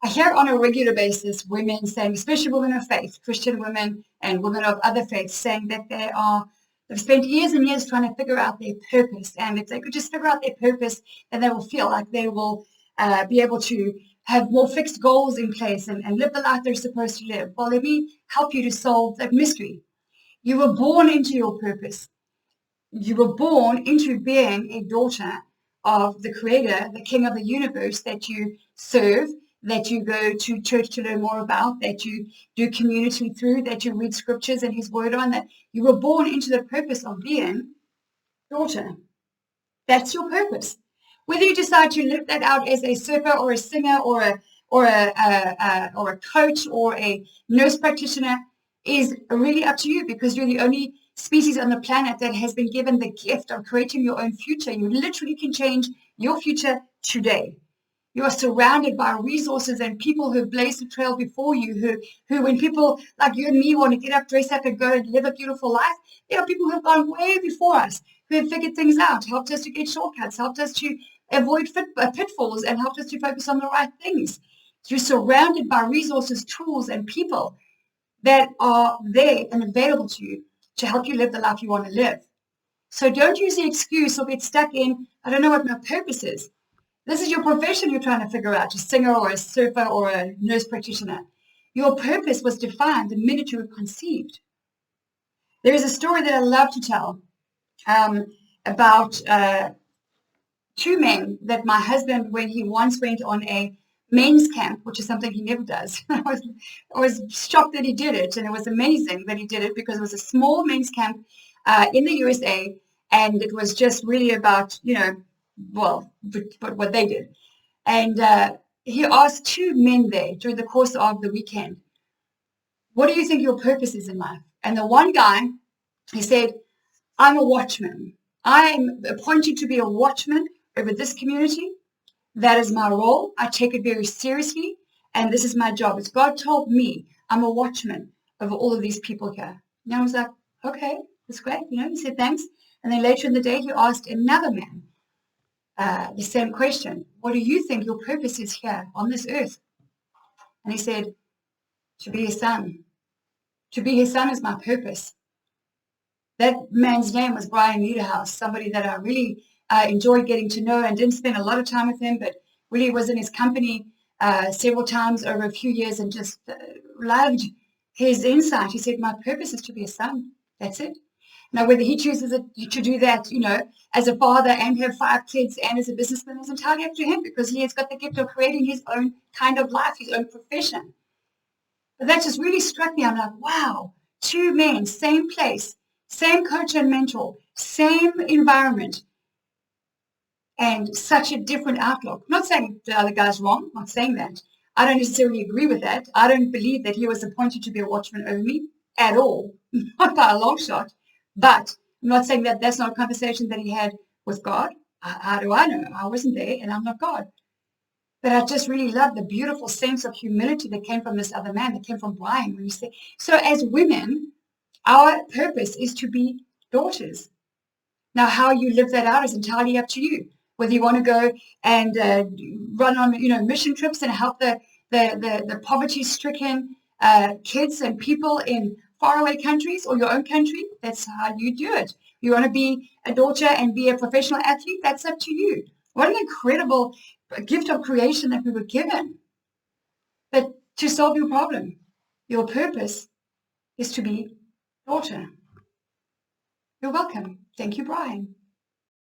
I hear on a regular basis women saying, especially women of faith, Christian women and women of other faiths, saying that they've spent years and years trying to figure out their purpose. And if they could just figure out their purpose, then they will feel like they will be able to have more fixed goals in place and live the life they're supposed to live. Well, let me help you to solve that mystery. You were born into your purpose. You were born into being a daughter of the Creator, the King of the universe that you serve, that you go to church to learn more about, that you do community through, that you read scriptures and his word on, that you were born into the purpose of being daughter. That's your purpose. Whether you decide to live that out as a surfer or a singer or a coach or a nurse practitioner is really up to you, because you're the only species on the planet that has been given the gift of creating your own future. You literally can change your future today. You are surrounded by resources and people who have blazed the trail before you, who when people like you and me want to get up, dress up, and go and live a beautiful life, there are people who have gone way before us, who have figured things out, helped us to get shortcuts, helped us to avoid pitfalls, and helped us to focus on the right things. You're surrounded by resources, tools, and people that are there and available to you to help you live the life you want to live. So don't use the excuse or get stuck in, I don't know what my purpose is. This is your profession you're trying to figure out, a singer or a surfer or a nurse practitioner. Your purpose was defined the minute you were conceived. There is a story that I love to tell about two men that my husband, when he once went on a men's camp, which is something he never does. I was shocked that he did it, and it was amazing that he did it, because it was a small men's camp in the USA, and it was just really about, but what they did. And he asked two men there during the course of the weekend, what do you think your purpose is in life? And the one guy, he said, I'm a watchman. I'm appointed to be a watchman over this community. That is my role. I take it very seriously, and this is my job. It's God told me I'm a watchman over all of these people here. And I was like, okay, that's great. He said thanks. And then later in the day, he asked another man the same question. What do you think your purpose is here on this earth? And he said, to be his son. To be his son is my purpose. That man's name was Brian Niederhouse, somebody that I really enjoyed getting to know, and didn't spend a lot of time with him, but really was in his company several times over a few years, and just loved his insight. He said, my purpose is to be a son. That's it. Now, whether he chooses to do that, as a father and have 5 kids and as a businessman, is entirely up to him, because he has got the gift of creating his own kind of life, his own profession. But that just really struck me. I'm like, wow, 2 men, same place, same coach and mentor, same environment, and such a different outlook. I'm not saying the other guy's wrong. I'm not saying that. I don't necessarily agree with that. I don't believe that he was appointed to be a watchman over me at all, not by a long shot. But I'm not saying that that's not a conversation that he had with God. How do I know? I wasn't there, and I'm not God. But I just really love the beautiful sense of humility that came from this other man, that came from Brian, when he said, so as women, our purpose is to be daughters. Now, how you live that out is entirely up to you. Whether you want to go and run on, mission trips and help the poverty-stricken kids and people in faraway countries, or your own country, that's how you do it. You want to be a daughter and be a professional athlete, that's up to you. What an incredible gift of creation that we were given. But to solve your problem, your purpose is to be daughter. You're welcome. Thank you, Brian.